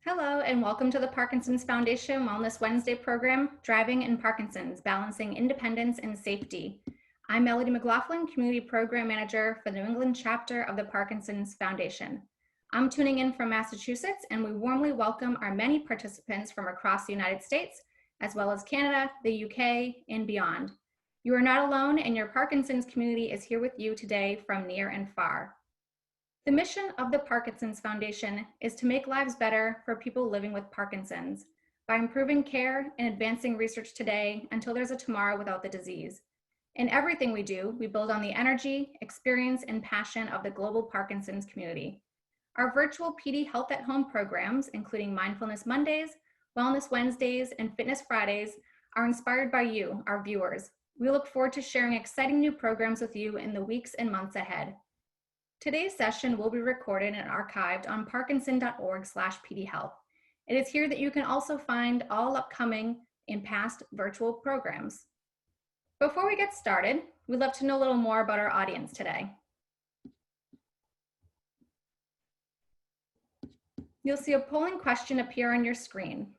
Hello, and welcome to the Parkinson's Foundation Wellness Wednesday program, Driving in Parkinson's, Balancing Independence and Safety. I'm Melody McLaughlin, Community Program Manager for the New England chapter of the Parkinson's Foundation. I'm tuning in from Massachusetts, and we warmly welcome our many participants from across the United States, as well as Canada, the UK, and beyond. You are not alone, and your Parkinson's community is here with you today from near and far. The mission of the Parkinson's Foundation is to make lives better for people living with Parkinson's by improving care and advancing research today until there's a tomorrow without the disease. In everything we do, we build on the energy, experience, and passion of the global Parkinson's community. Our virtual PD Health at Home programs, including Mindfulness Mondays, Wellness Wednesdays, and Fitness Fridays, are inspired by you, our viewers. We look forward to sharing exciting new programs with you in the weeks and months ahead. Today's session will be recorded and archived on parkinson.org/pdhealth. It is here that you can also find all upcoming and past virtual programs. Before we get started, we'd love to know a little more about our audience today. You'll see a polling question appear on your screen.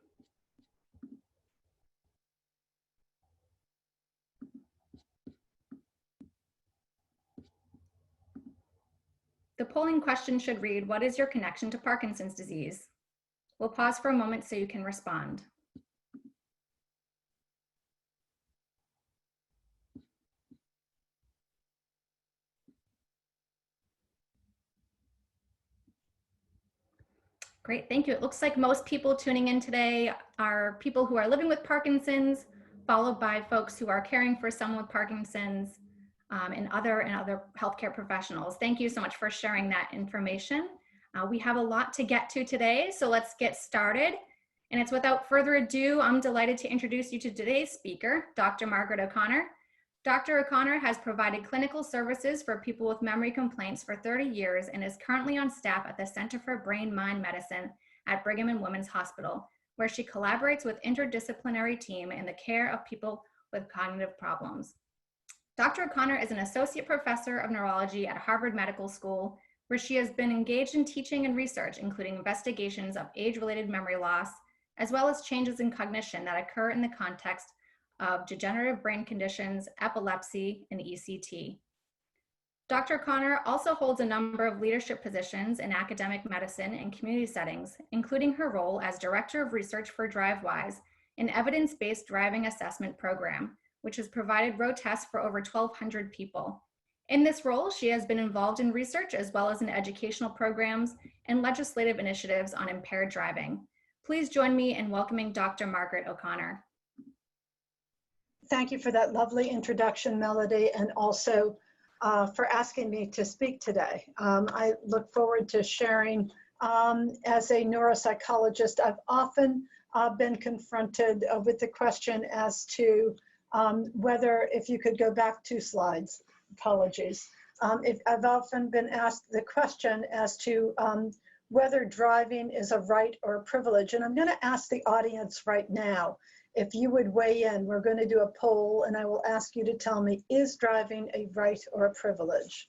The polling question should read, what is your connection to Parkinson's disease? We'll pause for a moment so you can respond. Great, thank you. It looks like most people tuning in today are people who are living with Parkinson's, followed by folks who are caring for someone with Parkinson's, and other healthcare professionals. Thank you so much for sharing that information. We have a lot to get to today, so let's get started. And it's without further ado, I'm delighted to introduce you to today's speaker, Dr. Margaret OConnor. Dr. OConnor has provided clinical services for people with memory complaints for 30 years and is currently on staff at the Center for Brain-Mind Medicine at Brigham and Women's Hospital, where she collaborates with interdisciplinary team in the care of people with cognitive problems. Dr. OConnor is an associate professor of neurology at Harvard Medical School, where she has been engaged in teaching and research, including investigations of age-related memory loss, as well as changes in cognition that occur in the context of degenerative brain conditions, epilepsy, and ECT. Dr. OConnor also holds a number of leadership positions in academic medicine and community settings, including her role as Director of Research for drivewise, an evidence-based driving assessment program, which has provided road tests for over 1,200 people. In this role, she has been involved in research as well as in educational programs and legislative initiatives on impaired driving. Please join me in welcoming Dr. Margaret OConnor. Thank you for that lovely introduction, Melody, and also for asking me to speak today. I look forward to sharing. As a neuropsychologist, I've often been confronted with the question as to whether, if you could go back 2 slides, apologies. I've often been asked the question as to whether driving is a right or a privilege. And I'm going to ask the audience right now, if you would weigh in. We're going to do a poll, and I will ask you to tell me, is driving a right or a privilege?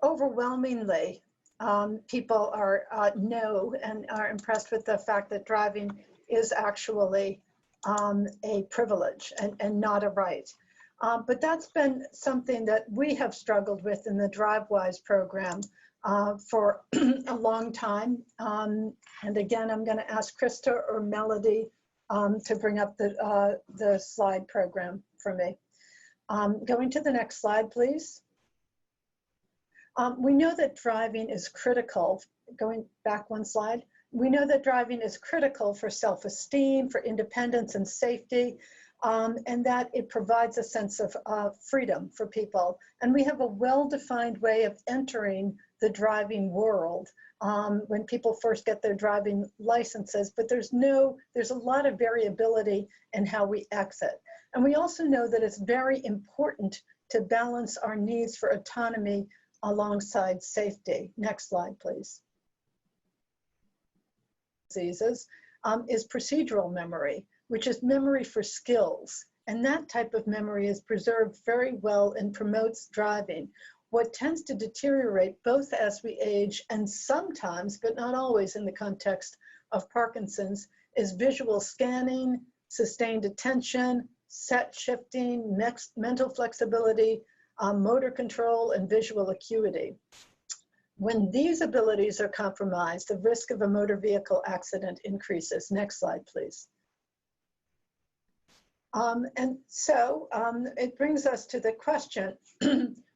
Overwhelmingly, people are know and are impressed with the fact that driving is actually a privilege and not a right. But that's been something that we have struggled with in the drivewise program for a long time. And again, I'm going to ask Krista or Melody to bring up the slide program for me. Going to the next slide, please. We know that driving is critical. Going back 1 slide. We know that driving is critical for self-esteem, for independence and safety, and that it provides a sense of freedom for people. And we have a well-defined way of entering the driving world when people first get their driving licenses, but there's a lot of variability in how we exit. And we also know that it's very important to balance our needs for autonomy alongside safety. Next slide, please. Diseases. is procedural memory, which is memory for skills. And that type of memory is preserved very well and promotes driving. What tends to deteriorate both as we age and sometimes, but not always in the context of Parkinson's, is visual scanning, sustained attention, set shifting, mental flexibility, motor control, and visual acuity. When these abilities are compromised, the risk of a motor vehicle accident increases. Next slide, please. It brings us to the question.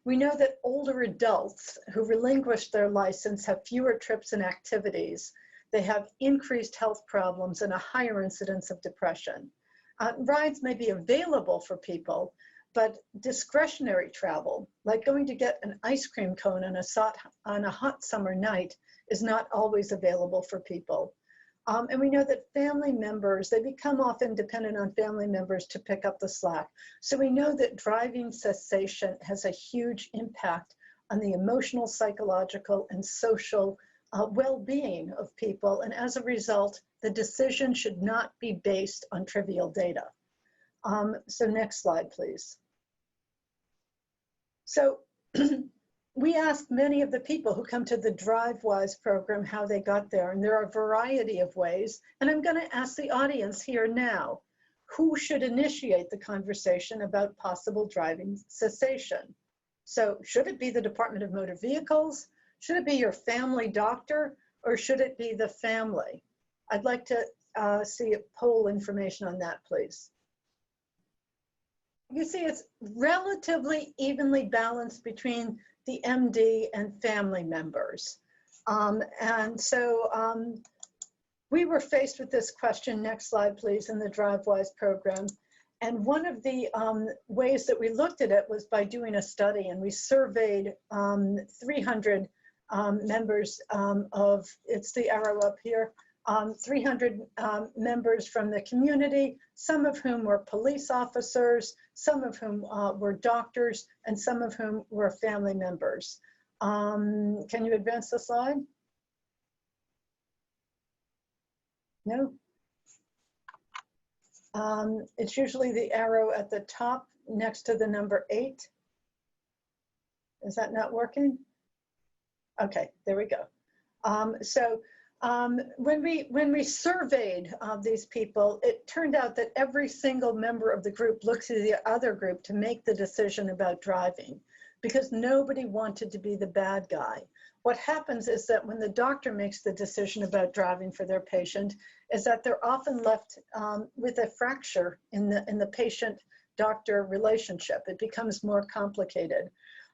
We know that older adults who relinquish their license have fewer trips and activities. They have increased health problems and a higher incidence of depression. Rides may be available for people, but discretionary travel, like going to get an ice cream cone on a hot summer night, is not always available for people. And we know that family members, they become often dependent on family members to pick up the slack. So we know that driving cessation has a huge impact on the emotional, psychological, and social well-being of people. And as a result, the decision should not be based on trivial data. So next slide, please. So we asked many of the people who come to the DriveWise program how they got there, and there are a variety of ways. And I'm going to ask the audience here now, who should initiate the conversation about possible driving cessation? So should it be the Department of Motor Vehicles? Should it be your family doctor? Or should it be the family? I'd like to see poll information on that, please. You see, it's relatively evenly balanced between the MD and family members. We were faced with this question, next slide please, in the DriveWise program. And one of the ways that we looked at it was by doing a study, and we surveyed 300 members of, it's the arrow up here, 300 members from the community, some of whom were police officers, some of whom were doctors, and some of whom were family members. Can you advance the slide? No? It's usually the arrow at the top next to the number 8. Is that not working? Okay, there we go. When we surveyed these people, it turned out that every single member of the group looks at the other group to make the decision about driving, because nobody wanted to be the bad guy. What happens is that when the doctor makes the decision about driving for their patient, is that they're often left with a fracture in the patient-doctor relationship. It becomes more complicated.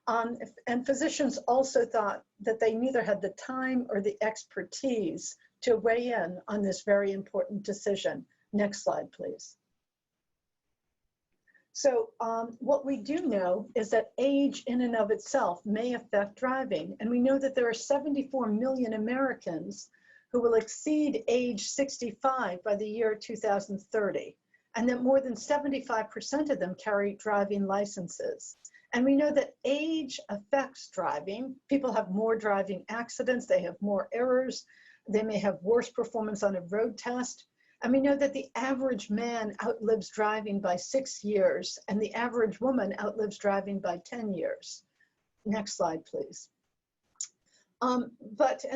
And physicians also thought that they neither had the time or the expertise to weigh in on this very important decision. Next slide, please. So what we do know is that age in and of itself may affect driving. And we know that there are 74 million Americans who will exceed age 65 by the year 2030. And that more than 75% of them carry driving licenses. And we know that age affects driving. People have more driving accidents, they have more errors, they may have worse performance on a road test. And we know that the average man outlives driving by 6 years, and the average woman outlives driving by 10 years. Next slide, please. And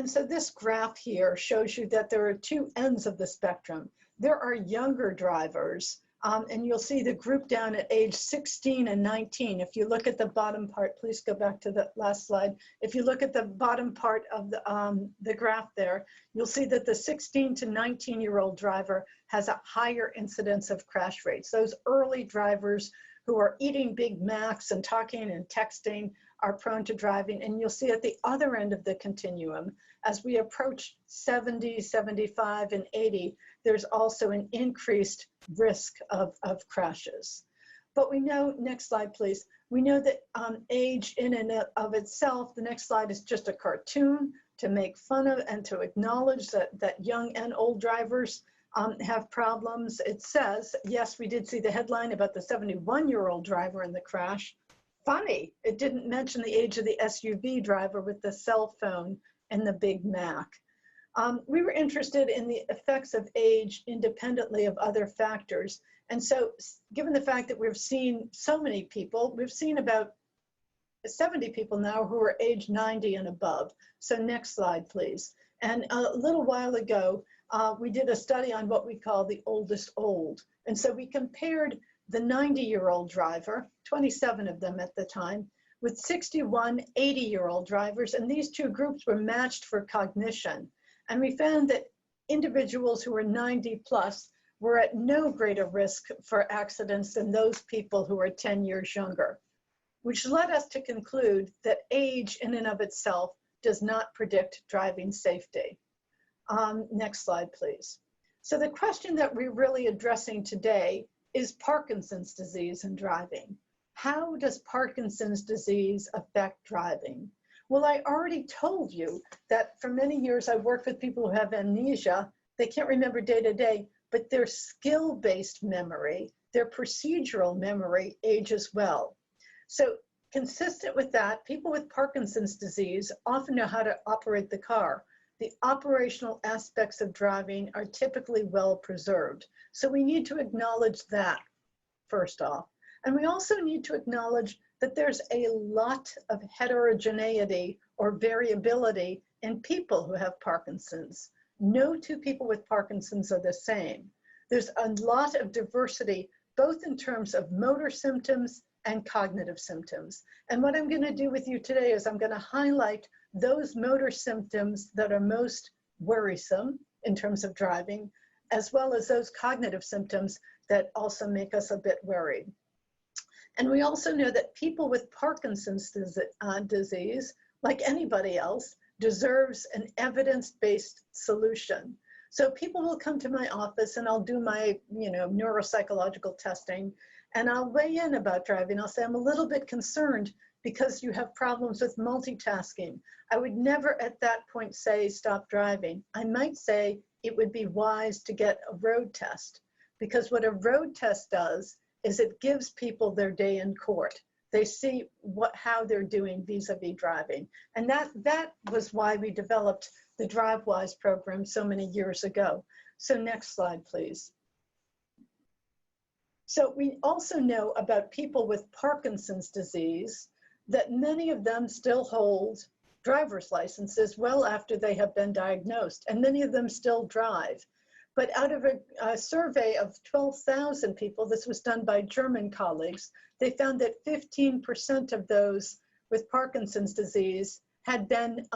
so this graph here shows you that there are two ends of the spectrum. There are younger drivers, and you'll see the group down at age 16 and 19. If you look at the bottom part, please go back to the last slide. If you look at the bottom part of the graph there, you'll see that the 16 to 19-year-old driver has a higher incidence of crash rates. Those early drivers who are eating Big Macs and talking and texting are prone to driving. And you'll see at the other end of the continuum, as we approach 70, 75, and 80, there's also an increased risk of crashes. But we know, next slide please, we know that age in and of itself, the next slide is just a cartoon to make fun of and to acknowledge that young and old drivers have problems. It says, yes, we did see the headline about the 71-year-old driver in the crash. Funny, it didn't mention the age of the SUV driver with the cell phone and the Big Mac. We were interested in the effects of age independently of other factors. And so given the fact that we've seen so many people, we've seen about 70 people now who are age 90 and above. So next slide, please. And a little while ago, we did a study on what we call the oldest old. And so we compared the 90-year-old driver, 27 of them at the time, with 61 80-year-old drivers. And these two groups were matched for cognition. And we found that individuals who were 90 plus were at no greater risk for accidents than those people who are 10 years younger, which led us to conclude that age in and of itself does not predict driving safety. Next slide, please. So the question that we're really addressing today is Parkinson's disease and driving. How does Parkinson's disease affect driving? Well, I already told you that for many years I worked with people who have amnesia. They can't remember day to day, but their skill-based memory, their procedural memory ages well. So consistent with that, people with Parkinson's disease often know how to operate the car. The operational aspects of driving are typically well preserved. So we need to acknowledge that first off. And we also need to acknowledge that there's a lot of heterogeneity or variability in people who have Parkinson's. No two people with Parkinson's are the same. There's a lot of diversity, both in terms of motor symptoms and cognitive symptoms. And what I'm going to do with you today is I'm going to highlight those motor symptoms that are most worrisome in terms of driving, as well as those cognitive symptoms that also make us a bit worried. And we also know that people with Parkinson's disease, like anybody else, deserves an evidence-based solution. So people will come to my office and I'll do my, neuropsychological testing, and I'll weigh in about driving. I'll say, I'm a little bit concerned because you have problems with multitasking. I would never at that point say, stop driving. I might say it would be wise to get a road test, because what a road test does is it gives people their day in court. They see how they're doing vis-a-vis driving. And that was why we developed the DriveWise program so many years ago. So next slide, please. So we also know about people with Parkinson's disease that many of them still hold driver's licenses well after they have been diagnosed, and many of them still drive. But out of a survey of 12,000 people, this was done by German colleagues, they found that 15% of those with Parkinson's disease had been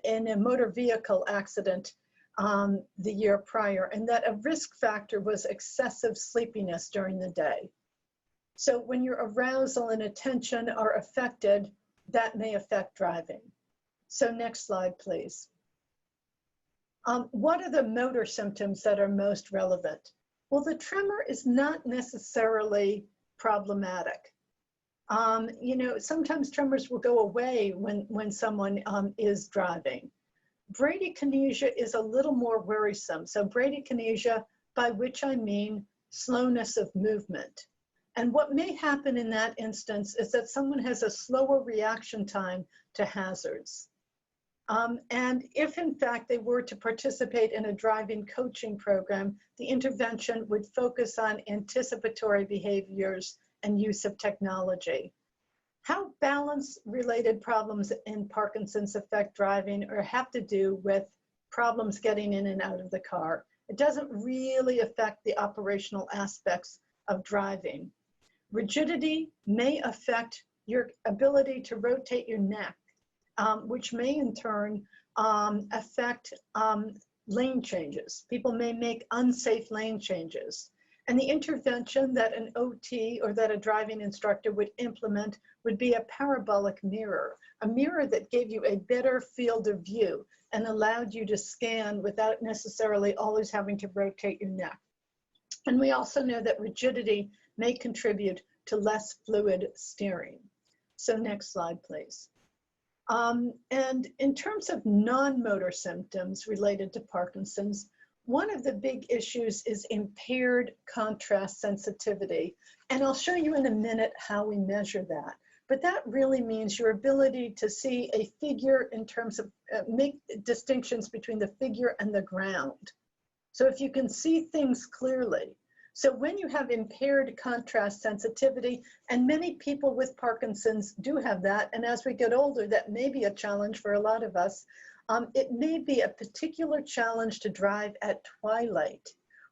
in a motor vehicle accident the year prior, and that a risk factor was excessive sleepiness during the day. So when your arousal and attention are affected, that may affect driving. So next slide, please. What are the motor symptoms that are most relevant? Well, the tremor is not necessarily problematic. Sometimes tremors will go away when someone is driving. Bradykinesia is a little more worrisome. So bradykinesia, by which I mean slowness of movement. And what may happen in that instance is that someone has a slower reaction time to hazards. And if in fact they were to participate in a driving coaching program, the intervention would focus on anticipatory behaviors and use of technology. How balance-related problems in Parkinson's affect driving or have to do with problems getting in and out of the car? It doesn't really affect the operational aspects of driving. Rigidity may affect your ability to rotate your neck, which may in turn affect lane changes. People may make unsafe lane changes. And the intervention that an OT or that a driving instructor would implement would be a parabolic mirror, a mirror that gave you a better field of view and allowed you to scan without necessarily always having to rotate your neck. And we also know that rigidity may contribute to less fluid steering. So next slide, please. And in terms of non-motor symptoms related to Parkinson's, one of the big issues is impaired contrast sensitivity. And I'll show you in a minute how we measure that. but that really means your ability to see a figure in terms of make distinctions between the figure and the ground. So if you can see things clearly. So when you have impaired contrast sensitivity, and many people with Parkinson's do have that, and as we get older, that may be a challenge for a lot of us. It may be a particular challenge to drive at twilight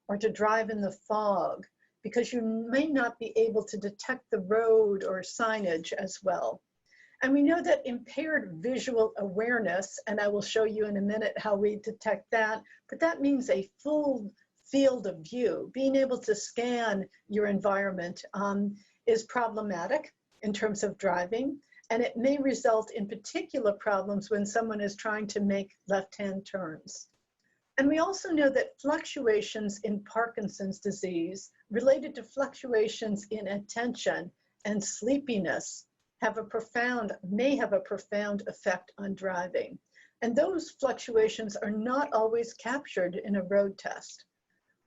or to drive in the fog, because you may not be able to detect the road or signage as well. And we know that impaired visual awareness, and I will show you in a minute how we detect that, but that means a full field of view. Being able to scan your environment is problematic in terms of driving, and it may result in particular problems when someone is trying to make left-hand turns. And we also know that fluctuations in Parkinson's disease related to fluctuations in attention and sleepiness may have a profound effect on driving. And those fluctuations are not always captured in a road test.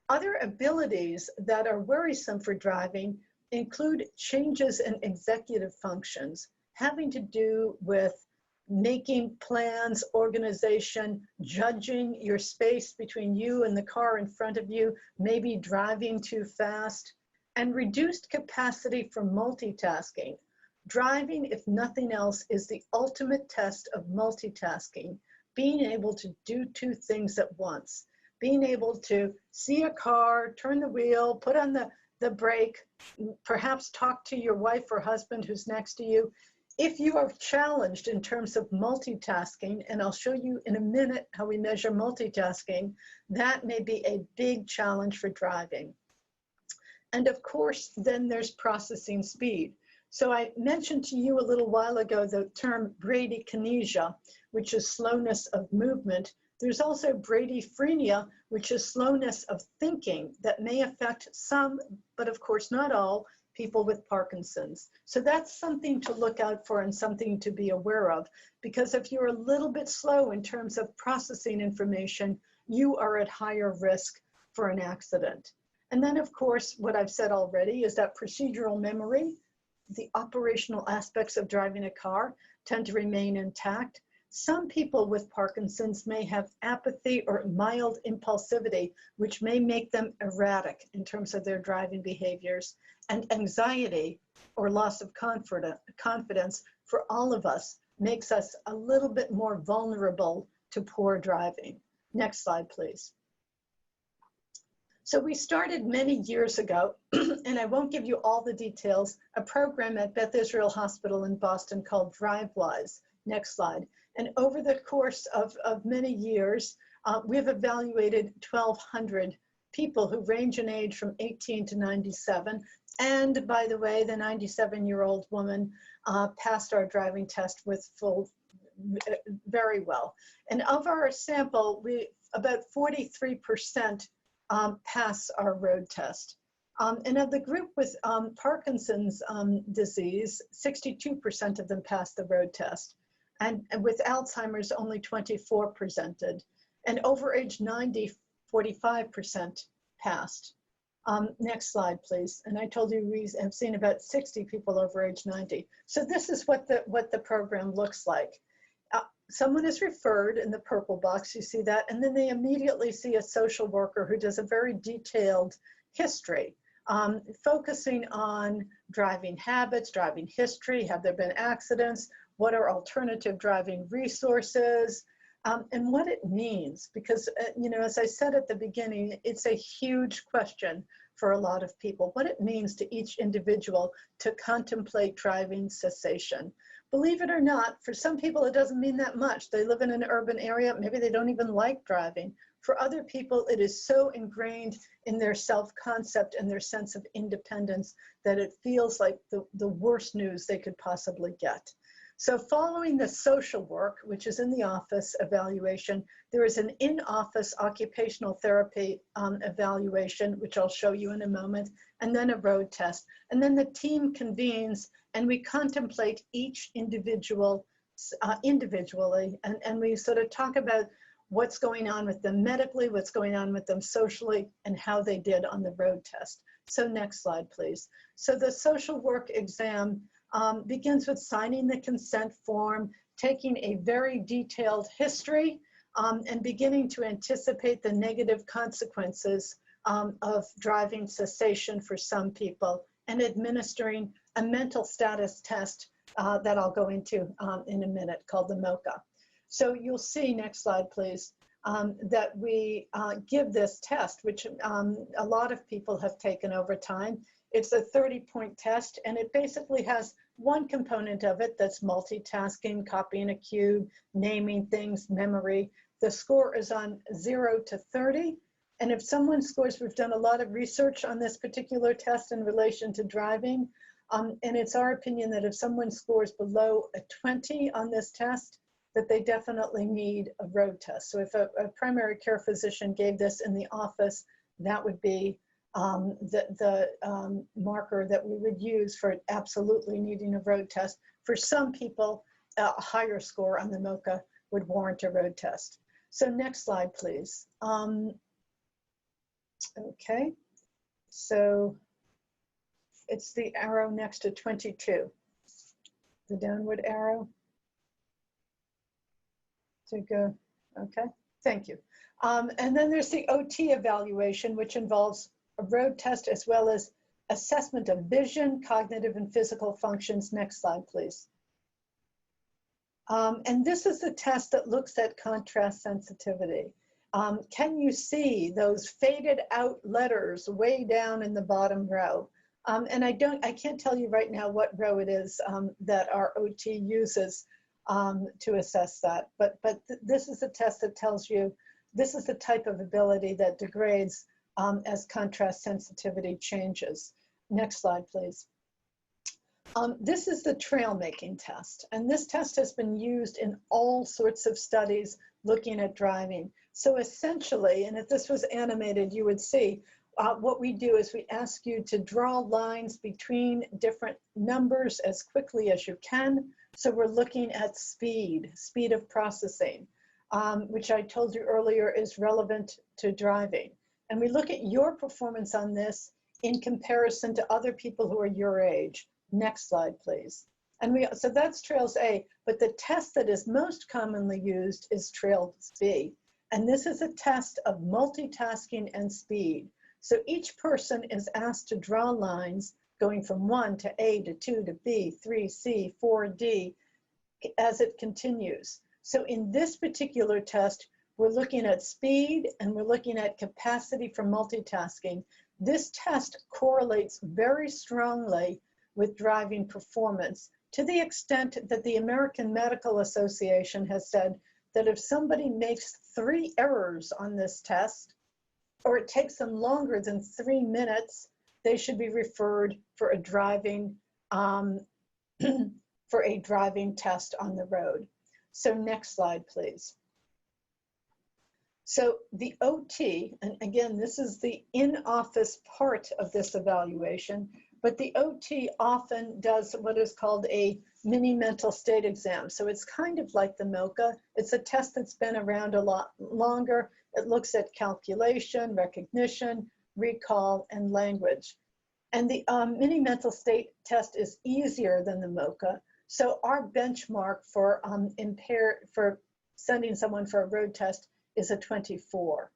Other abilities that are worrisome for driving include changes in executive functions having to do with making plans, organization, judging your space between you and the car in front of you, maybe driving too fast, and reduced capacity for multitasking. Driving, if nothing else, is the ultimate test of multitasking, being able to do two things at once, being able to see a car, turn the wheel, put on the brake, perhaps talk to your wife or husband who's next to you. If you are challenged in terms of multitasking, and I'll show you in a minute how we measure multitasking, that may be a big challenge for driving. And of course, then there's processing speed. So I mentioned to you a little while ago the term bradykinesia, which is slowness of movement. There's also bradyphrenia, which is slowness of thinking that may affect some, but of course not all, people with Parkinson's. So that's something to look out for and something to be aware of, because if you're a little bit slow in terms of processing information, you are at higher risk for an accident. And then of course, what I've said already is that procedural memory, the operational aspects of driving a car tend to remain intact. Some people with Parkinson's may have apathy or mild impulsivity, which may make them erratic in terms of their driving behaviors, and anxiety or loss of confidence for all of us makes us a little bit more vulnerable to poor driving. Next slide, please. So we started many years ago, and I won't give you all the details, a program at Beth Israel Hospital in Boston called drivewise. Next slide. And over the course of many years, we've evaluated 1,200 people who range in age from 18 to 97. And by the way, the 97-year-old woman passed our driving test with very well. And of our sample, about 43% pass our road test. And of the group with Parkinson's disease, 62% of them passed the road test. And with Alzheimer's, only 24 presented. And over age 90, 45% passed. Next slide, please. And I told you we have seen about 60 people over age 90. So this is what the program looks like. Someone is referred in the purple box, you see that, and then they immediately see a social worker who does a very detailed history, focusing on driving habits, driving history, have there been accidents, what are alternative driving resources, and what it means. Because, you know, as I said at the beginning, it's a huge question for a lot of people, what it means to each individual to contemplate driving cessation. Believe it or not, for some people, it doesn't mean that much. They live in an urban area, maybe they don't even like driving. For other people, it is so ingrained in their self-concept and their sense of independence that it feels like the worst news they could possibly get. So following the social work, which is in the office evaluation, there is an in-office occupational therapy evaluation, which I'll show you in a moment, and then a road test. And then the team convenes and we contemplate each individual individually, and we sort of talk about what's going on with them medically, what's going on with them socially, and how they did on the road test. So next slide, please. So the social work exam begins with signing the consent form, taking a very detailed history, and beginning to anticipate the negative consequences of driving cessation for some people, and administering a mental status test that I'll go into in a minute, called the MOCA. So you'll see, next slide please, that we give this test, which a lot of people have taken over time. It's a 30-point test, and it basically has one component of it that's multitasking, copying a cube, naming things, memory. The score is on 0 to 30. And if someone scores, we've done a lot of research on this particular test in relation to driving. And it's our opinion that if someone scores below a 20 on this test, that they definitely need a road test. So if a primary care physician gave this in the office, that would be the marker that we would use for absolutely needing a road test. For some people, a higher score on the MOCA would warrant a road test. So next slide, please. Okay, so it's the arrow next to 22, the downward arrow. To go, okay, thank you. And then there's the OT evaluation, which involves a road test as well as assessment of vision, cognitive, and physical functions. Next slide, please. And this is the test that looks at contrast sensitivity. Can you see those faded out letters way down in the bottom row? And I can't tell you right now what row it is that our OT uses to assess that, but this is a test that tells you this is the type of ability that degrades as contrast sensitivity changes. Next slide, please. This is the trail making test, and this test has been used in all sorts of studies looking at driving. So essentially, and if this was animated, you would see what we do is we ask you to draw lines between different numbers as quickly as you can. So we're looking at speed of processing, which I told you earlier is relevant to driving. And we look at your performance on this in comparison to other people who are your age. Next slide, please. And so that's Trails A, but the test that is most commonly used is Trails B. And this is a test of multitasking and speed. So each person is asked to draw lines going from 1 to A to 2 to B, 3, C, 4, D, as it continues. So in this particular test, we're looking at speed and we're looking at capacity for multitasking. This test correlates very strongly with driving performance, to the extent that the American Medical Association has said that if somebody makes 3 errors on this test, or it takes them longer than 3 minutes, they should be referred for a driving test on the road. So next slide, please. So the OT, and again, this is the in-office part of this evaluation, but the OT often does what is called a mini mental state exam. So it's kind of like the MOCA. It's a test that's been around a lot longer. It looks at calculation, recognition, recall, and language. And the mini mental state test is easier than the MOCA. So our benchmark for sending someone for a road test is a 24.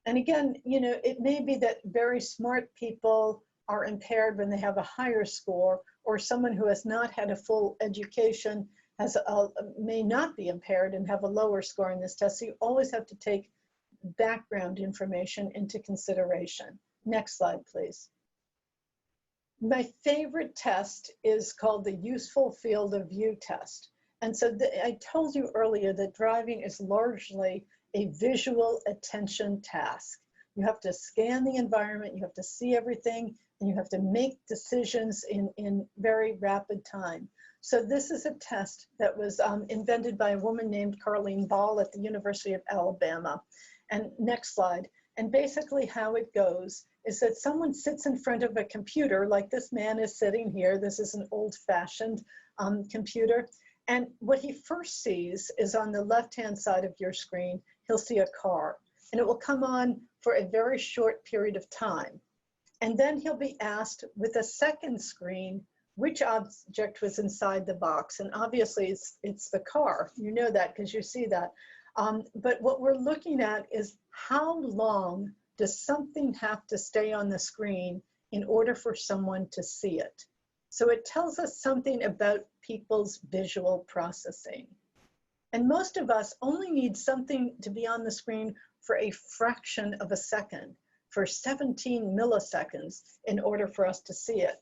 And again, you know, it may be that very smart people are impaired when they have a higher score, or someone who has not had a full education may not be impaired and have a lower score in this test. So you always have to take background information into consideration. Next slide, please. My favorite test is called the Useful Field of View test. And so I told you earlier that driving is largely a visual attention task. You have to scan the environment, you have to see everything, and you have to make decisions in very rapid time. So this is a test that was invented by a woman named Carleen Ball at the University of Alabama. And next slide. And basically how it goes is that someone sits in front of a computer, like this man is sitting here. This is an old-fashioned computer. And what he first sees is on the left-hand side of your screen, he'll see a car. And it will come on for a very short period of time. And then he'll be asked with a second screen which object was inside the box. And obviously it's the car. You know that because you see that. But what we're looking at is how long does something have to stay on the screen in order for someone to see it? So it tells us something about people's visual processing. And most of us only need something to be on the screen for a fraction of a second, for 17 milliseconds, in order for us to see it.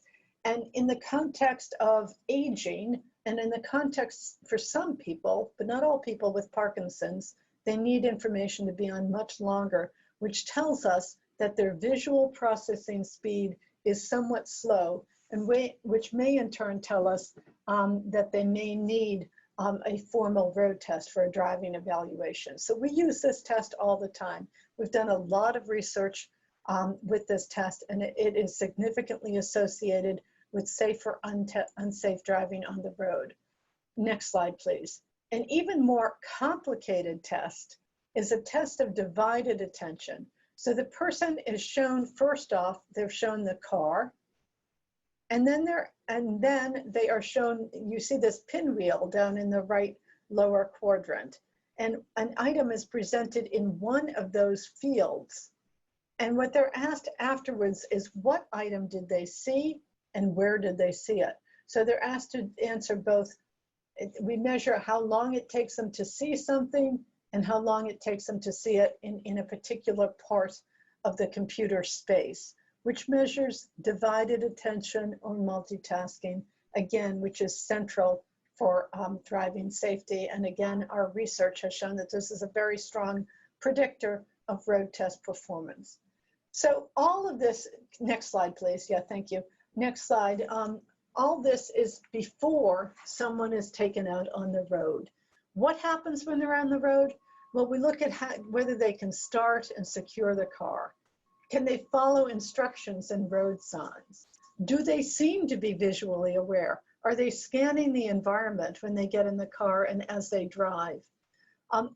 And in the context of aging, and in the context for some people, but not all people with Parkinson's, they need information to be on much longer, which tells us that their visual processing speed is somewhat slow, and which may in turn tell us that they may need a formal road test for a driving evaluation. So we use this test all the time. We've done a lot of research with this test, and it is significantly associated with safe or unsafe driving on the road. Next slide, please. An even more complicated test is a test of divided attention. So the person is shown, first off, they're shown the car, and then they are shown, you see this pinwheel down in the right lower quadrant, and an item is presented in one of those fields. And what they're asked afterwards is what item did they see and where did they see it? So they're asked to answer both. We measure how long it takes them to see something and how long it takes them to see it in a particular part of the computer space, which measures divided attention or multitasking, again, which is central for driving safety. And again, our research has shown that this is a very strong predictor of road test performance. So all of this, next slide, please. Yeah, thank you. Next slide. All this is before someone is taken out on the road. What happens when they're on the road? Well, we look at whether they can start and secure the car. Can they follow instructions and road signs? Do they seem to be visually aware? Are they scanning the environment when they get in the car and as they drive?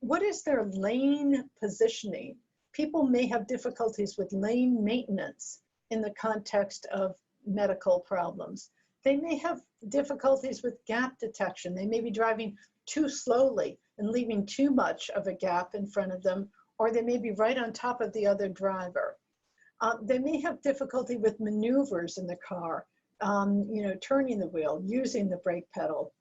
What is their lane positioning? People may have difficulties with lane maintenance in the context of medical problems. They may have difficulties with gap detection. They may be driving too slowly and leaving too much of a gap in front of them, or they may be right on top of the other driver. They may have difficulty with maneuvers in the car, turning the wheel, using the brake pedal.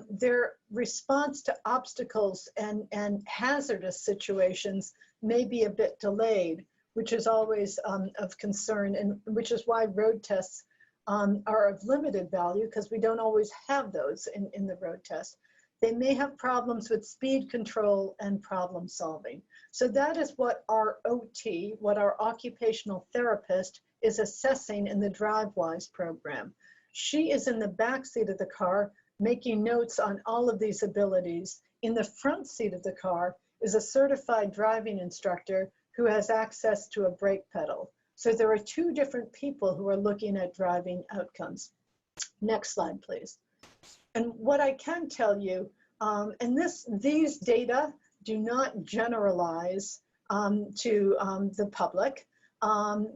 Their response to obstacles and hazardous situations may be a bit delayed, which is always of concern, and which is why road tests are of limited value, because we don't always have those in the road test. They may have problems with speed control and problem solving. So that is what our OT, what our occupational therapist is assessing in the drivewise program. She is in the back seat of the car making notes on all of these abilities. In the front seat of the car is a certified driving instructor who has access to a brake pedal. So there are two different people who are looking at driving outcomes. Next slide, please. And what I can tell you, and these data do not generalize to the public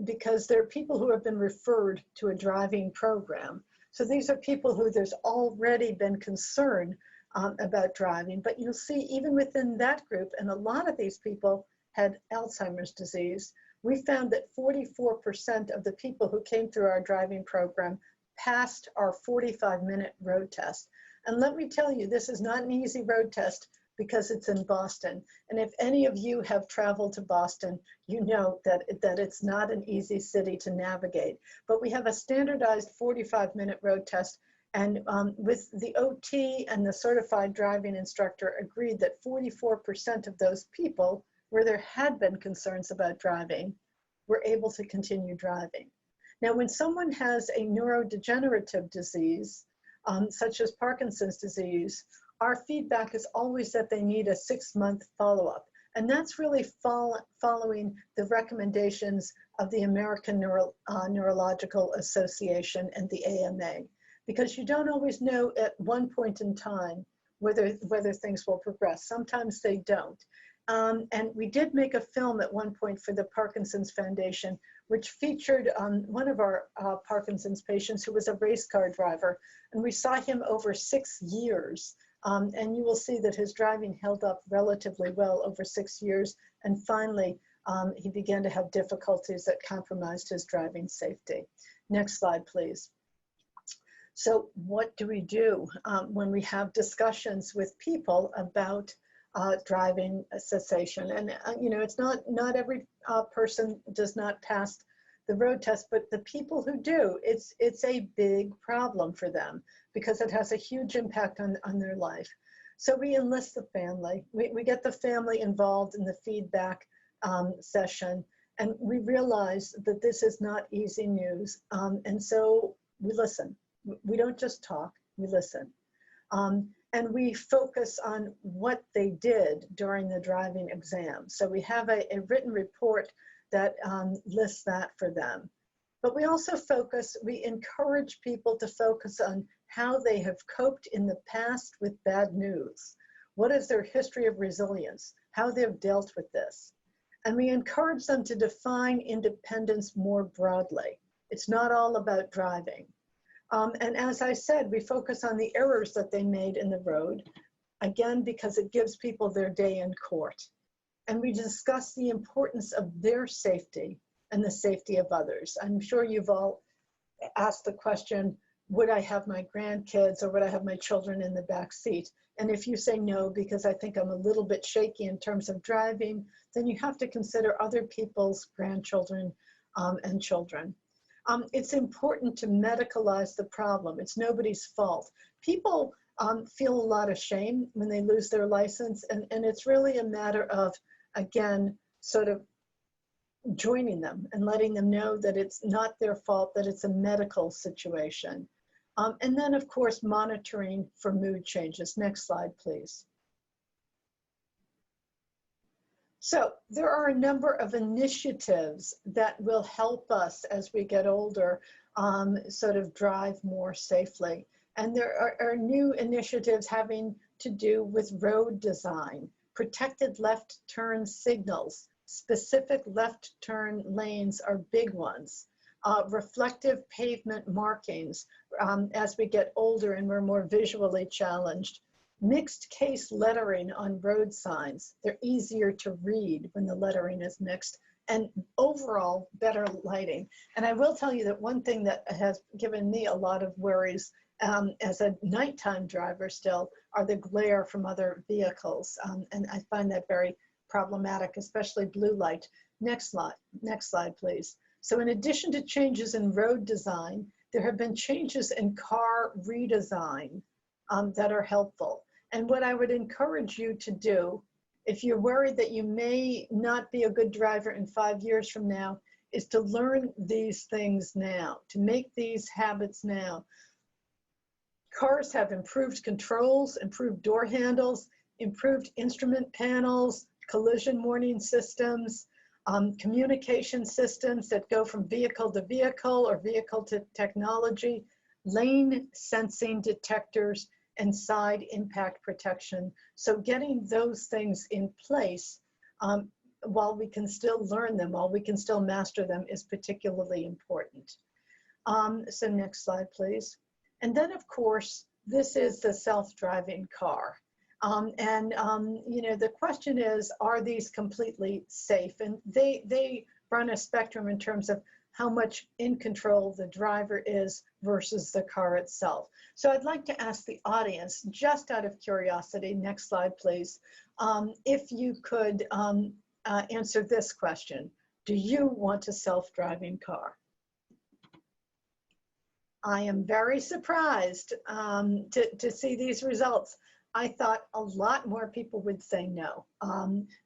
because they're people who have been referred to a driving program. So these are people who there's already been concern about driving, but you'll see even within that group, and a lot of these people had Alzheimer's disease, we found that 44% of the people who came through our driving program passed our 45-minute road test. And let me tell you, this is not an easy road test because it's in Boston. And if any of you have traveled to Boston, you know that it's not an easy city to navigate. But we have a standardized 45-minute road test, and with the OT and the certified driving instructor agreed that 44% of those people, where there had been concerns about driving, were able to continue driving. Now, when someone has a neurodegenerative disease, such as Parkinson's disease, our feedback is always that they need a 6-month follow-up. And that's really following the recommendations of the American Neurological Association and the AMA, because you don't always know at one point in time whether things will progress. Sometimes they don't. And we did make a film at one point for the Parkinson's Foundation which featured one of our Parkinson's patients who was a race car driver. And we saw him over 6 years. And you will see that his driving held up relatively well over 6 years. And finally, he began to have difficulties that compromised his driving safety. Next slide, please. So what do we do when we have discussions with people about driving cessation? And you know, it's not every person does not pass the road test, but the people who do, it's a big problem for them because it has a huge impact on their life. So we enlist the family. We get the family involved in the feedback session, and we realize that this is not easy news. And so we listen. We don't just talk, we listen. And we focus on what they did during the driving exam. So we have a written report that lists that for them. But we also we encourage people to focus on how they have coped in the past with bad news. What is their history of resilience? How they've dealt with this. And we encourage them to define independence more broadly. It's not all about driving. And as I said, we focus on the errors that they made in the road, again, because it gives people their day in court. And we discuss the importance of their safety and the safety of others. I'm sure you've all asked the question, would I have my grandkids or would I have my children in the back seat? And if you say no, because I think I'm a little bit shaky in terms of driving, then you have to consider other people's grandchildren and children. It's important to medicalize the problem. It's nobody's fault. People feel a lot of shame when they lose their license, and it's really a matter of, again, sort of joining them and letting them know that it's not their fault, that it's a medical situation. And then, of course, monitoring for mood changes. Next slide, please. So there are a number of initiatives that will help us as we get older sort of drive more safely. And there are new initiatives having to do with road design, protected left turn signals, specific left turn lanes are big ones, reflective pavement markings as we get older and we're more visually challenged. Mixed case lettering on road signs. They're easier to read when the lettering is mixed, and overall better lighting. And I will tell you that one thing that has given me a lot of worries as a nighttime driver still are the glare from other vehicles. And I find that very problematic, especially blue light. Next slide, please. So in addition to changes in road design, there have been changes in car redesign that are helpful. And what I would encourage you to do, if you're worried that you may not be a good driver in 5 years from now, is to learn these things now, to make these habits now. Cars have improved controls, improved door handles, improved instrument panels, collision warning systems, communication systems that go from vehicle to vehicle or vehicle to technology, lane sensing detectors, and side impact protection. So getting those things in place while we can still learn them, while we can still master them, is particularly important. So next slide, please. And then, of course, this is the self-driving car. You know, the question is, are these completely safe? And they run a spectrum in terms of how much in control the driver is versus the car itself. So I'd like to ask the audience, just out of curiosity, next slide, please, if you could answer this question. Do you want a self-driving car? I am very surprised to see these results. I thought a lot more people would say no,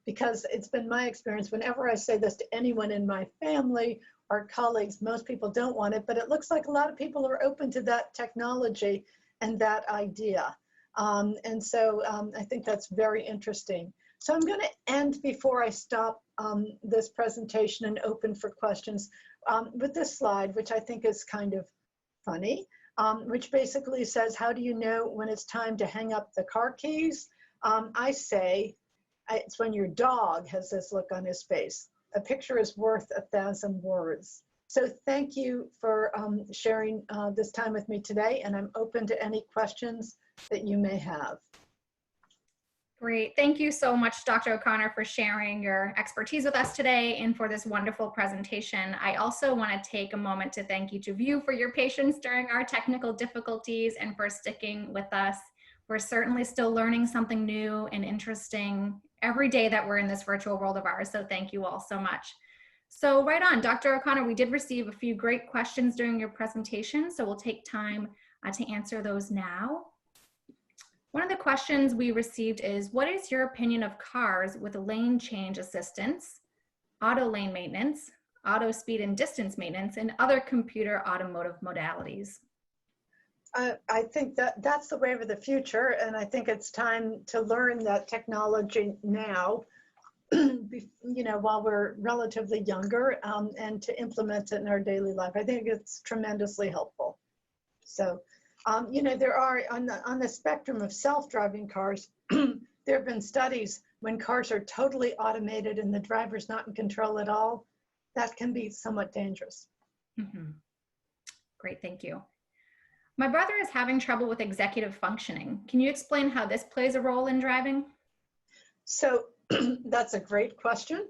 because it's been my experience whenever I say this to anyone in my family or colleagues, most people don't want it, but it looks like a lot of people are open to that technology and that idea. And so I think that's very interesting. So I'm going to end before I stop this presentation and open for questions with this slide, which I think is kind of funny, which basically says, how do you know when it's time to hang up the car keys? I say, it's when your dog has this look on his face. a picture is worth 1,000 words. So thank you for sharing this time with me today, and I'm open to any questions that you may have. Great. Thank you so much, Dr. O'Connor, for sharing your expertise with us today and for this wonderful presentation. I also want to take a moment to thank each of you for your patience during our technical difficulties and for sticking with us. We're certainly still learning something new and interesting every day that we're in this virtual world of ours, so thank you all so much. So right on, Dr. O'Connor, we did receive a few great questions during your presentation, so we'll take time to answer those now. One of the questions we received is, what is your opinion of cars with lane change assistance, auto lane maintenance, auto speed and distance maintenance, and other computer automotive modalities? I think that that's the wave of the future, and I think it's time to learn that technology now, while we're relatively younger, and to implement it in our daily life. I think it's tremendously helpful. So, there are, on the spectrum of self-driving cars, there have been studies when cars are totally automated and the driver's not in control at all, that can be somewhat dangerous. Mm-hmm. Great, thank you. My brother is having trouble with executive functioning. Can you explain how this plays a role in driving? So that's a great question.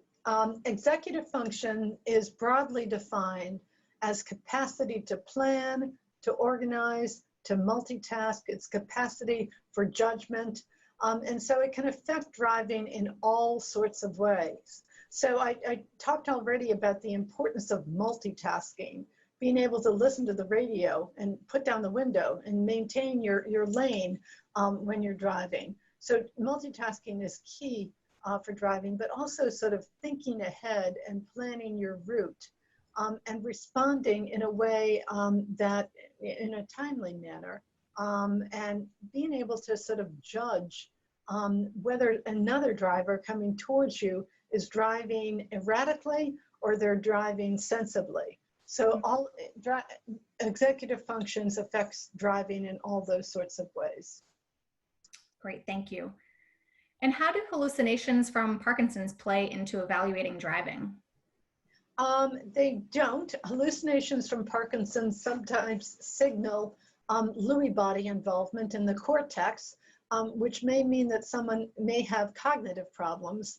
Executive function is broadly defined as capacity to plan, to organize, to multitask. It's capacity for judgment. And so it can affect driving in all sorts of ways. So I talked already about the importance of multitasking, being able to listen to the radio and put down the window and maintain your lane when you're driving. So multitasking is key for driving, but also sort of thinking ahead and planning your route and responding in a way that in a timely manner, and being able to sort of judge whether another driver coming towards you is driving erratically or they're driving sensibly. So all executive functions affects driving in all those sorts of ways. Great, thank you. And how do hallucinations from Parkinson's play into evaluating driving? They don't. Hallucinations from Parkinson's sometimes signal Lewy body involvement in the cortex, which may mean that someone may have cognitive problems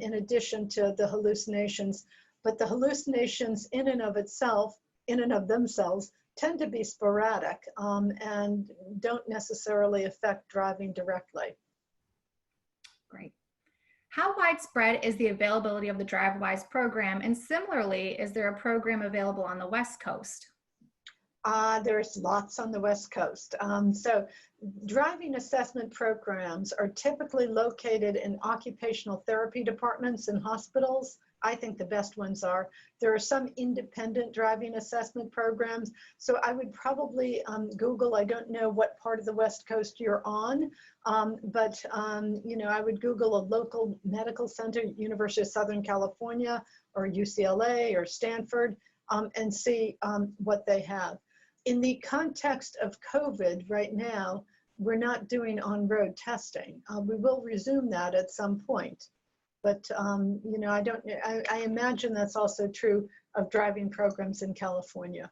in addition to the hallucinations. But the hallucinations in and of themselves, tend to be sporadic and don't necessarily affect driving directly. Great. How widespread is the availability of the DriveWise program? And similarly, is there a program available on the West Coast? There's lots on the West Coast. So driving assessment programs are typically located in occupational therapy departments in hospitals. I think the best ones are. There are some independent driving assessment programs. So I would probably Google, I don't know what part of the West Coast you're on, but I would Google a local medical center, University of Southern California or UCLA or Stanford, and see what they have. In the context of COVID right now, we're not doing on-road testing. We will resume that at some point. But, I imagine that's also true of driving programs in California.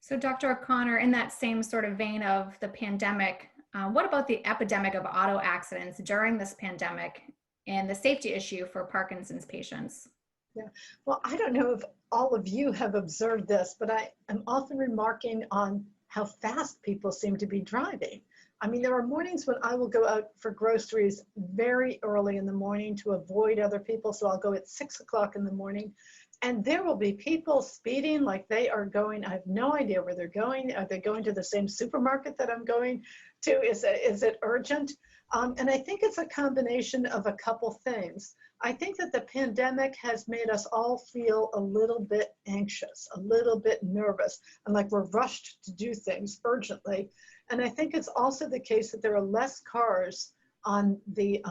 So Dr. O'Connor, in that same sort of vein of the pandemic, what about the epidemic of auto accidents during this pandemic and the safety issue for Parkinson's patients? Yeah, well, I don't know if all of you have observed this, but I am often remarking on how fast people seem to be driving. I mean, there are mornings when I will go out for groceries very early in the morning to avoid other people. So I'll go at 6 o'clock in the morning, and there will be people speeding like they are going. I have no idea where they're going. Are they going to the same supermarket that I'm going to? Is it urgent? And I think it's a combination of a couple things. I think that the pandemic has made us all feel a little bit anxious, a little bit nervous, and like we're rushed to do things urgently. And I think it's also the case that there are less cars on the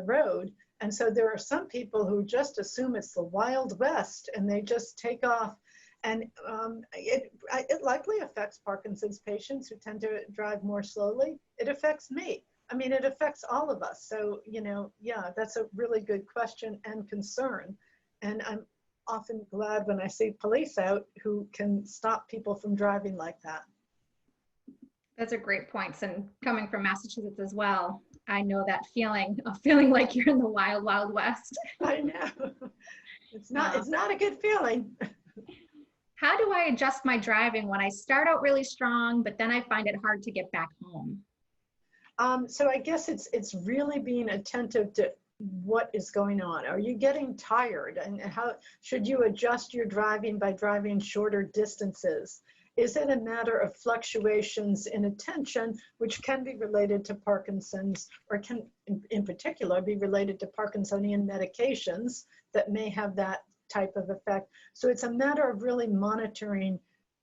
road. And so there are some people who just assume it's the Wild West and they just take off. And it likely affects Parkinson's patients who tend to drive more slowly. It affects me. I mean, it affects all of us. So, you know, yeah, that's a really good question and concern. And I'm often glad when I see police out who can stop people from driving like that. That's a great point. And coming from Massachusetts as well, I know that feeling of feeling like you're in the wild, wild west. I know. It's not a good feeling. How do I adjust my driving when I start out really strong, but then I find it hard to get back home? So I guess it's really being attentive to what is going on. Are you getting tired? And how should you adjust your driving by driving shorter distances? Is it a matter of fluctuations in attention, which can be related to Parkinson's, or can in particular be related to Parkinsonian medications that may have that type of effect? So it's a matter of really monitoring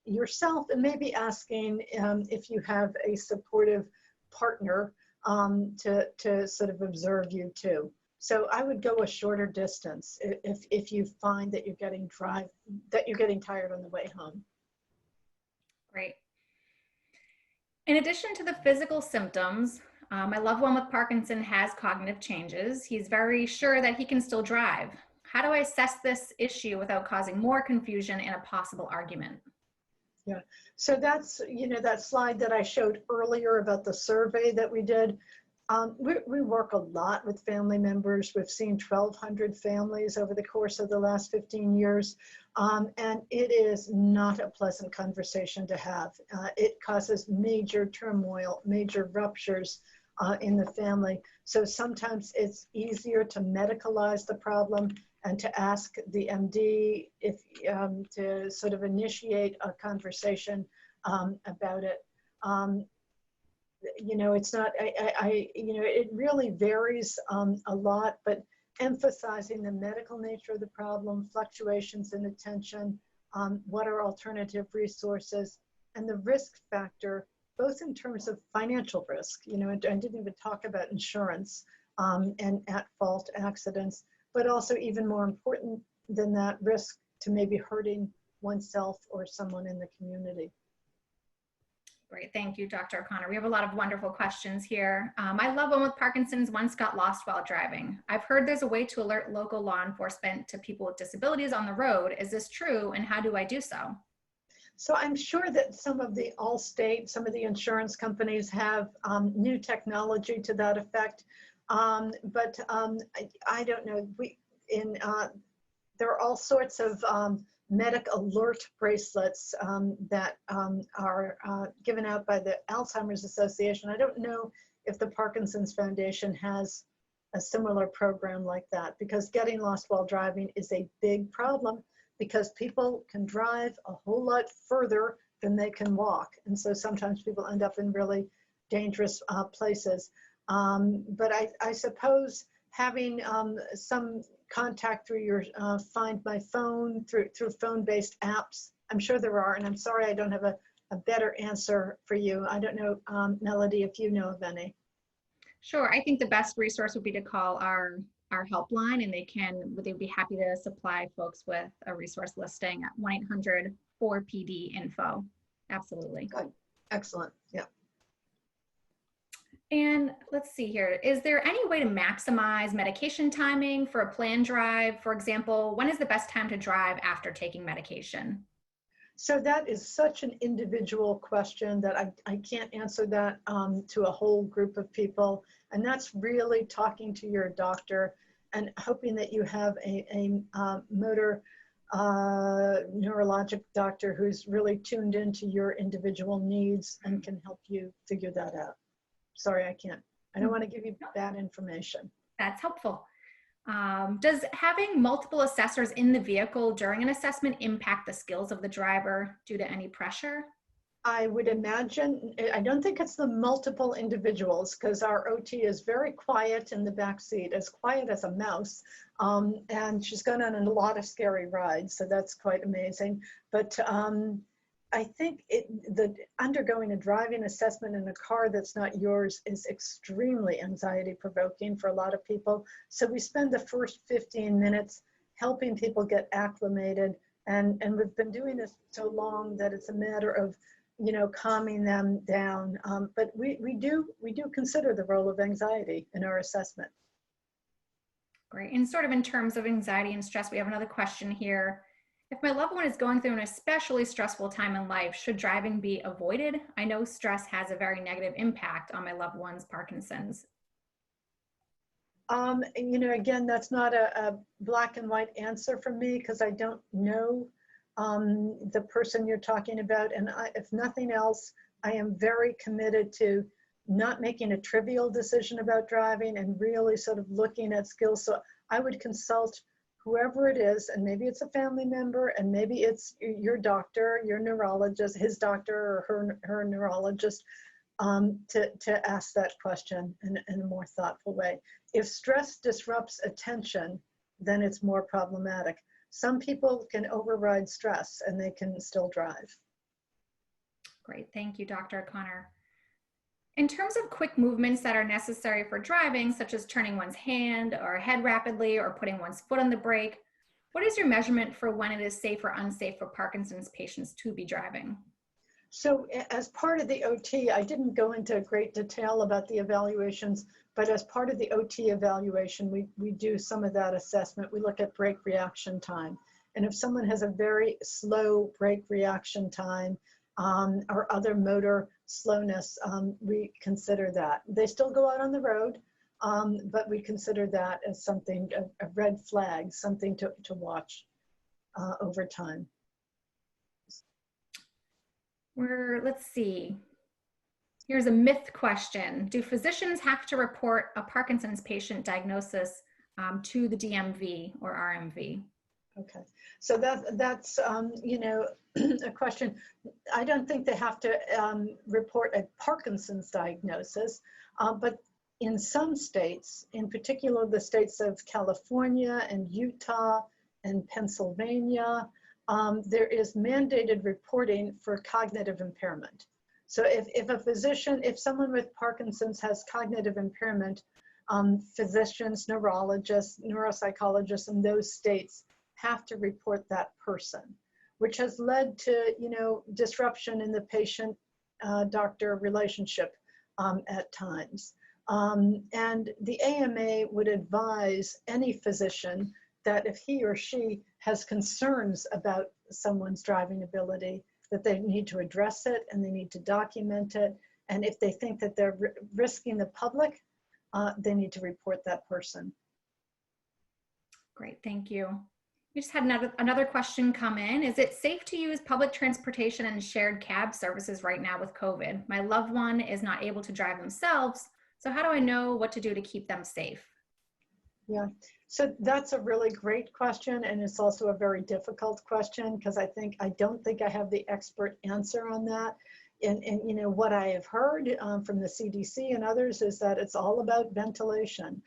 yourself and maybe asking if you have a supportive partner to sort of observe you too. So I would go a shorter distance if you find that you're getting tired on the way home. Great. In addition to the physical symptoms, my loved one with Parkinson has cognitive changes. He's very sure that he can still drive. How do I assess this issue without causing more confusion and a possible argument? Yeah, so that's, you know, that slide that I showed earlier about the survey that we did. We work a lot with family members. We've seen 1,200 families over the course of the last 15 years. And it is not a pleasant conversation to have. It causes major turmoil, major ruptures in the family. So sometimes it's easier to medicalize the problem and to ask the MD if to sort of initiate a conversation about it. You know, it's not, you know, it really varies a lot, but emphasizing the medical nature of the problem, fluctuations in attention, what are alternative resources, and the risk factor, both in terms of financial risk, you know, I didn't even talk about insurance and at-fault accidents, but also even more important than that, risk to maybe hurting oneself or someone in the community. Great, thank you, Dr. O'Connor. We have a lot of wonderful questions here. My loved one with Parkinson's once got lost while driving. I've heard there's a way to alert local law enforcement to people with disabilities on the road. Is this true, and how do I do so? So I'm sure that some of the Allstate, some of the insurance companies have new technology to that effect. But I don't know. There are all sorts of medic alert bracelets that are given out by the Alzheimer's Association. I don't know if the Parkinson's Foundation has a similar program like that, because getting lost while driving is a big problem, because people can drive a whole lot further than they can walk. And so sometimes people end up in really dangerous places. But I suppose having some contact through your Find My Phone, through phone-based apps, I'm sure there are, and I'm sorry I don't have a better answer for you. I don't know, Melody, if you know of any. Sure, I think the best resource would be to call our helpline, and they'd be happy to supply folks with a resource listing at 1-800-4PD-INFO. Absolutely. Good. Excellent. Yeah. And let's see here. Is there any way to maximize medication timing for a planned drive? For example, when is the best time to drive after taking medication? So that is such an individual question that I can't answer that to a whole group of people. And that's really talking to your doctor and hoping that you have a motor neurologic doctor who's really tuned into your individual needs and can help you figure that out. Sorry, I don't want to give you bad information. That's helpful. Does having multiple assessors in the vehicle during an assessment impact the skills of the driver due to any pressure? I would imagine, I don't think it's the multiple individuals, because our OT is very quiet in the back seat, as quiet as a mouse. And she's gone on a lot of scary rides, so that's quite amazing. But I think the undergoing a driving assessment in a car that's not yours is extremely anxiety provoking for a lot of people. So we spend the first 15 minutes helping people get acclimated. And we've been doing this so long that it's a matter of calming them down. But we do consider the role of anxiety in our assessment. Great. And sort of in terms of anxiety and stress, we have another question here. If my loved one is going through an especially stressful time in life, should driving be avoided? I know stress has a very negative impact on my loved one's Parkinson's. Again, that's not a black and white answer for me because I don't know the person you're talking about. And if nothing else, I am very committed to not making a trivial decision about driving and really sort of looking at skills. So I would consult whoever it is, and maybe it's a family member, and maybe it's your doctor, your neurologist, his doctor or her neurologist, to ask that question in a more thoughtful way. If stress disrupts attention, then it's more problematic. Some people can override stress and they can still drive. Great, thank you, Dr. O'Connor. In terms of quick movements that are necessary for driving, such as turning one's hand or head rapidly or putting one's foot on the brake, what is your measurement for when it is safe or unsafe for Parkinson's patients to be driving? So as part of the OT, I didn't go into great detail about the evaluations, but as part of the OT evaluation, we do some of that assessment. We look at brake reaction time. And if someone has a very slow brake reaction time or other motor slowness, we consider that. They still go out on the road, but we consider that as something, a red flag, something to watch over time. Let's see. Here's a myth question. Do physicians have to report a Parkinson's patient diagnosis to the DMV or RMV? Okay, so that's a question. I don't think they have to report a Parkinson's diagnosis, but in some states, in particular the states of California and Utah and Pennsylvania, there is mandated reporting for cognitive impairment. So if someone with Parkinson's has cognitive impairment, physicians, neurologists, neuropsychologists in those states have to report that person, which has led to, disruption in the patient-doctor relationship at times. And the AMA would advise any physician that if he or she has concerns about someone's driving ability, that they need to address it and they need to document it. And if they think that they're risking the public, they need to report that person. Great, thank you. We just had another question come in. Is it safe to use public transportation and shared cab services right now with COVID? My loved one is not able to drive themselves, so how do I know what to do to keep them safe? Yeah, so that's a really great question, and it's also a very difficult question because I don't think I have the expert answer on that. And what I have heard from the CDC and others is that it's all about ventilation.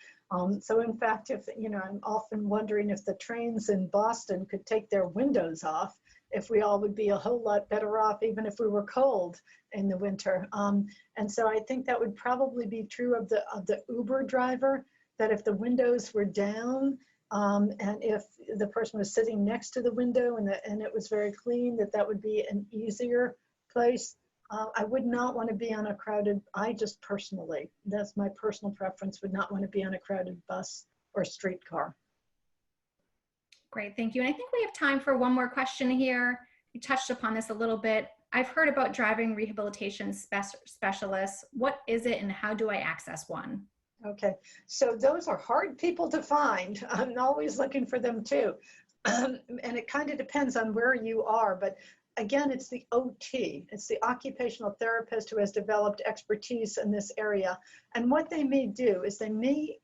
So in fact, I'm often wondering if the trains in Boston could take their windows off, if we all would be a whole lot better off, even if we were cold in the winter. And so I think that would probably be true of the Uber driver, that if the windows were down and if the person was sitting next to the window and it was very clean, that would be an easier place. I would not want to be on a crowded, personally, that's my personal preference, would not want to be on a crowded bus or streetcar. Great, thank you. And I think we have time for one more question here. You touched upon this a little bit. I've heard about driving rehabilitation specialists. What is it and how do I access one? Okay, so those are hard people to find. I'm always looking for them too. And it kind of depends on where you are, but again, it's the OT, it's the occupational therapist who has developed expertise in this area. And what they may do is they may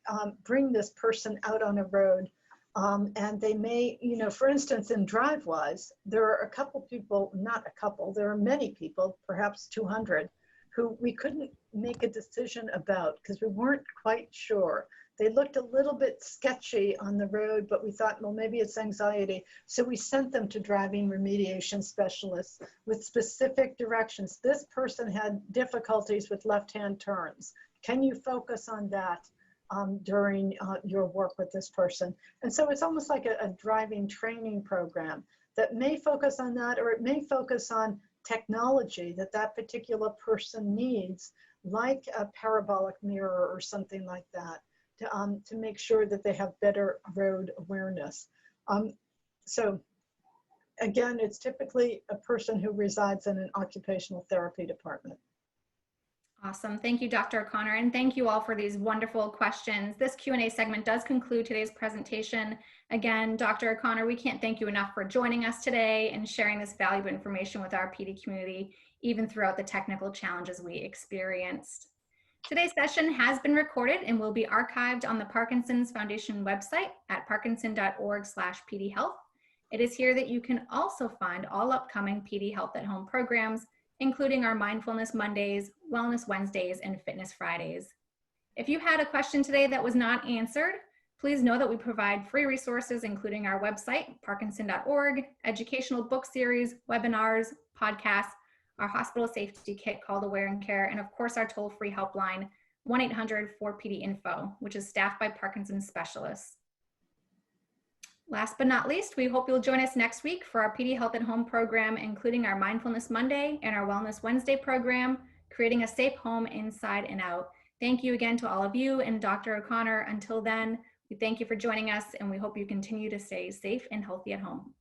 bring this person out on a road and they may, for instance, in drivewise, there are a couple people, not a couple, there are many people, perhaps 200, who we couldn't make a decision about because we weren't quite sure. They looked a little bit sketchy on the road, but we thought, well, maybe it's anxiety. So we sent them to driving remediation specialists with specific directions. This person had difficulties with left-hand turns. Can you focus on that during your work with this person? And so it's almost like a driving training program that may focus on that, or it may focus on technology that that particular person needs, like a parabolic mirror or something like that, to make sure that they have better road awareness. So again, it's typically a person who resides in an occupational therapy department. Awesome. Thank you, Dr. O'Connor, and thank you all for these wonderful questions. This Q&A segment does conclude today's presentation. Again, Dr. O'Connor, we can't thank you enough for joining us today and sharing this valuable information with our PD community, even throughout the technical challenges we experienced. Today's session has been recorded and will be archived on the Parkinson's Foundation website at parkinson.org/pdhealth. It is here that you can also find all upcoming PD Health at Home programs, including our Mindfulness Mondays, Wellness Wednesdays, and Fitness Fridays. If you had a question today that was not answered, please know that we provide free resources, including our website, parkinson.org, educational book series, webinars, podcasts, our hospital safety kit called Aware and Care, and of course our toll-free helpline, 1-800-4PD-INFO, which is staffed by Parkinson's specialists. Last but not least, we hope you'll join us next week for our PD Health at Home program, including our Mindfulness Monday and our Wellness Wednesday program, Creating a Safe Home Inside and Out. Thank you again to all of you and Dr. O'Connor. Until then, we thank you for joining us and we hope you continue to stay safe and healthy at home.